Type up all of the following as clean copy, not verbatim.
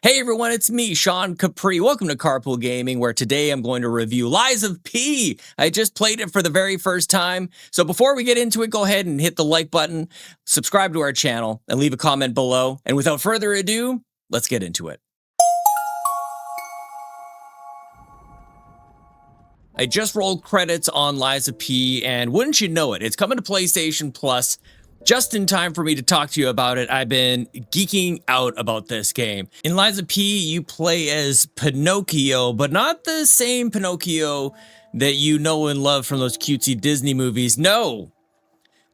Hey everyone, it's me, Sean Capri. Welcome to Carpool Gaming, where today I'm going to review Lies of P. I just played it for the very first time. So before we get into it, go ahead and hit the like button, subscribe to our channel, and leave a comment below. And without further ado, let's get into it. I just rolled credits on Lies of P, and wouldn't you know it, it's coming to PlayStation Plus just in time for me to talk to you about it. I've been geeking out about this game. In Lies of P, you play as Pinocchio, but not the same Pinocchio that you know and love from those cutesy Disney movies. No,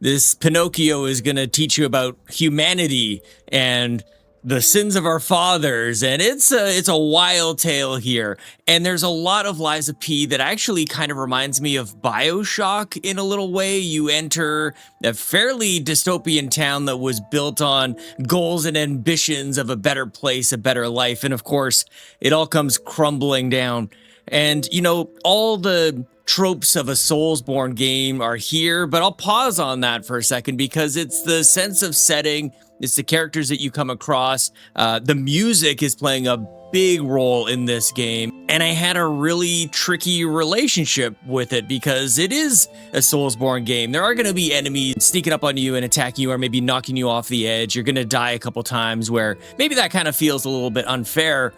this Pinocchio is going to teach you about humanity and the sins of our fathers, and it's a wild tale here. And there's a lot of Lies of P that actually kind of reminds me of BioShock in a little way. You enter a fairly dystopian town that was built on goals and ambitions of a better place, a better life, and of course, it all comes crumbling down. And you know, all the tropes of a Soulsborne game are here, but I'll pause on that for a second because it's the sense of setting, it's the characters that you come across, the music is playing a big role in this game, and I had a really tricky relationship with it because it is a Soulsborne game. There are going to be enemies sneaking up on you and attacking you or maybe knocking you off the edge. You're going to die a couple times where maybe that kind of feels a little bit unfair,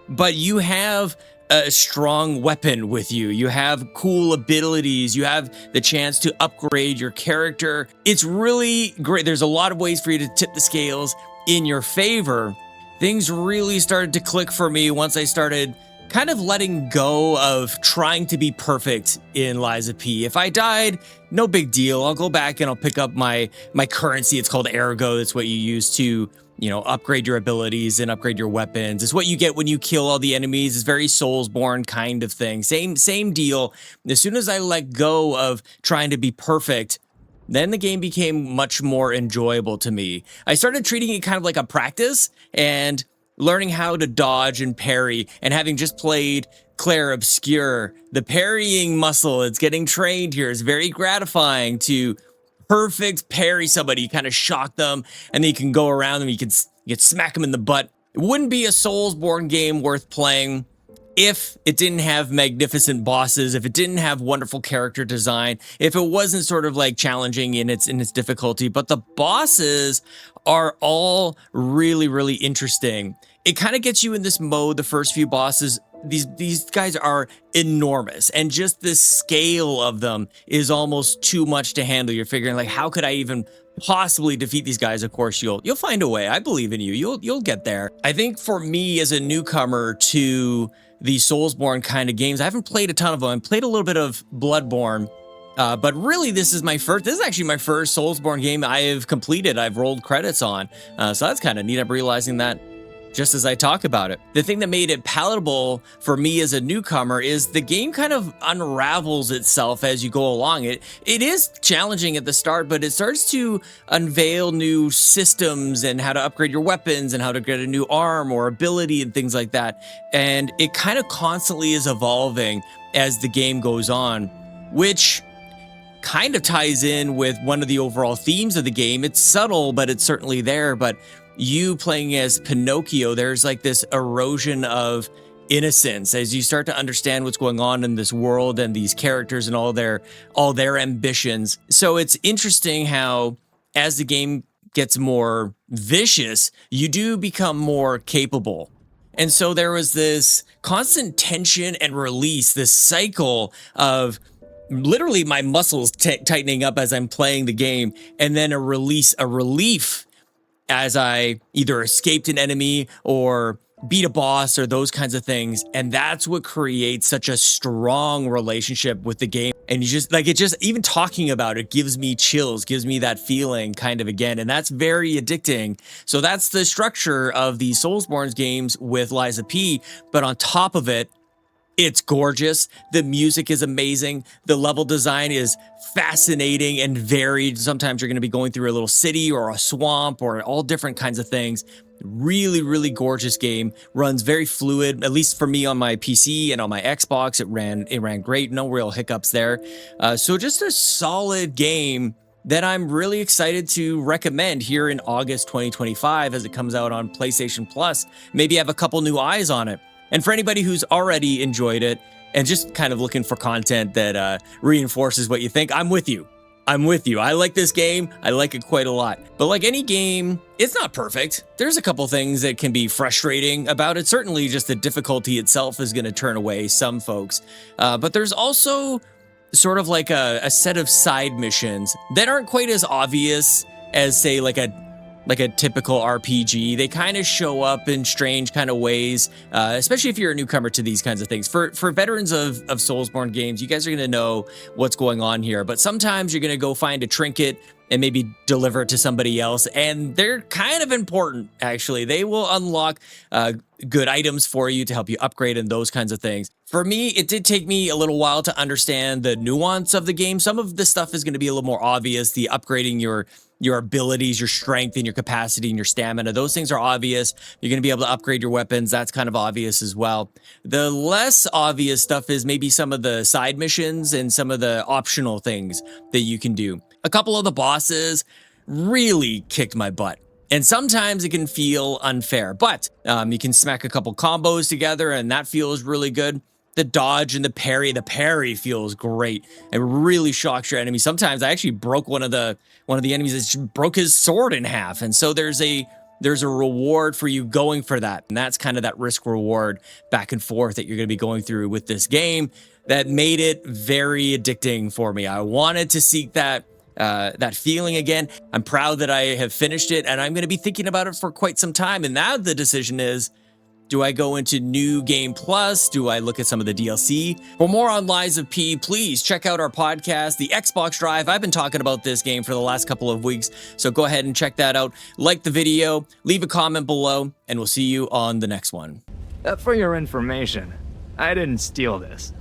but you have a strong weapon with you. You have cool abilities. You have the chance to upgrade your character. It's really great. There's a lot of ways for you to tip the scales in your favor. Things really started to click for me once I started kind of letting go of trying to be perfect in Lies of P. If I died, no big deal. I'll go back and I'll pick up my currency. It's called Ergo. That's what you use to, you know, upgrade your abilities and upgrade your weapons. It's what you get when you kill all the enemies. It's very Soulsborne kind of thing. Same deal. As soon as I let go of trying to be perfect, then the game became much more enjoyable to me. I started treating it kind of like a practice and learning how to dodge and parry, and having just played Claire Obscure, the parrying muscle, it's getting trained here. It's very gratifying to perfect parry somebody. You kind of shock them, and then you can go around them. You can smack them in the butt. It wouldn't be a Soulsborne game worth playing if it didn't have magnificent bosses, if it didn't have wonderful character design, if it wasn't sort of like challenging in its difficulty. But the bosses are all really interesting. It kind of gets you in this mode. The first few bosses, these guys are enormous, and just the scale of them is almost too much to handle. You're figuring like, how could I even possibly defeat these guys? Of course, you'll find a way. I believe in you. You'll get there. I think for me as a newcomer to the Soulsborne kind of games, I haven't played a ton of them. I played a little bit of Bloodborne, but really this is actually my first Soulsborne game I have completed. I've rolled credits on, so that's kind of neat. I'm realizing that just as I talk about it. The thing that made it palatable for me as a newcomer is the game kind of unravels itself as you go along. It is challenging at the start, but it starts to unveil new systems and how to upgrade your weapons and how to get a new arm or ability and things like that. And it kind of constantly is evolving as the game goes on, which kind of ties in with one of the overall themes of the game. It's subtle, but it's certainly there. But you playing as Pinocchio, there's like this erosion of innocence as you start to understand what's going on in this world and these characters and all their ambitions. So it's interesting how as the game gets more vicious, you do become more capable. And so there was this constant tension and release, this cycle of literally my muscles tightening up as I'm playing the game, and then a relief as I either escaped an enemy or beat a boss or those kinds of things. And that's what creates such a strong relationship with the game. And you just like, even talking about it gives me chills, gives me that feeling kind of again. And that's very addicting. So that's the structure of the Soulsborne games with Lies of P. But on top of it, it's gorgeous. The music is amazing. The level design is fascinating and varied. Sometimes you're going to be going through a little city or a swamp or all different kinds of things. Really gorgeous game. Runs very fluid, at least for me on my PC and on my Xbox. It ran great. No real hiccups there. So just a solid game that I'm really excited to recommend here in August 2025 as it comes out on PlayStation Plus. Maybe have a couple new eyes on it. And for anybody who's already enjoyed it and just kind of looking for content that reinforces what you think, I'm with you. I'm with you. I like this game. I like it quite a lot. But like any game, it's not perfect. There's a couple things that can be frustrating about it. Certainly just the difficulty itself is going to turn away some folks. But there's also sort of like a set of side missions that aren't quite as obvious as, say, like a typical RPG. They kind of show up in strange kind of ways, especially if you're a newcomer to these kinds of things. For veterans of Soulsborne games, you guys are going to know what's going on here, but sometimes you're going to go find a trinket and maybe deliver it to somebody else, and they're kind of important, actually. They will unlock good items for you to help you upgrade and those kinds of things. For me, it did take me a little while to understand the nuance of the game. Some of the stuff is going to be a little more obvious, the upgrading your abilities, your strength, and your capacity and your stamina. Those things are obvious. You're going to be able to upgrade your weapons. That's kind of obvious as well. The less obvious stuff is maybe some of the side missions and some of the optional things that you can do. A couple of the bosses really kicked my butt. And sometimes it can feel unfair, but you can smack a couple combos together and that feels really good. The dodge and the parry feels great. It really shocks your enemy. Sometimes I actually broke one of the enemies that broke his sword in half. And so there's a reward for you going for that. And that's kind of that risk reward back and forth that you're going to be going through with this game that made it very addicting for me. I wanted to seek that feeling again. I'm proud that I have finished it, and I'm going to be thinking about it for quite some time. And now the decision is, do I go into New Game Plus? Do I look at some of the DLC? For more on Lies of P, please check out our podcast, The Xbox Drive. I've been talking about this game for the last couple of weeks, so go ahead and check that out. Like the video, leave a comment below, and we'll see you on the next one. For your information, I didn't steal this.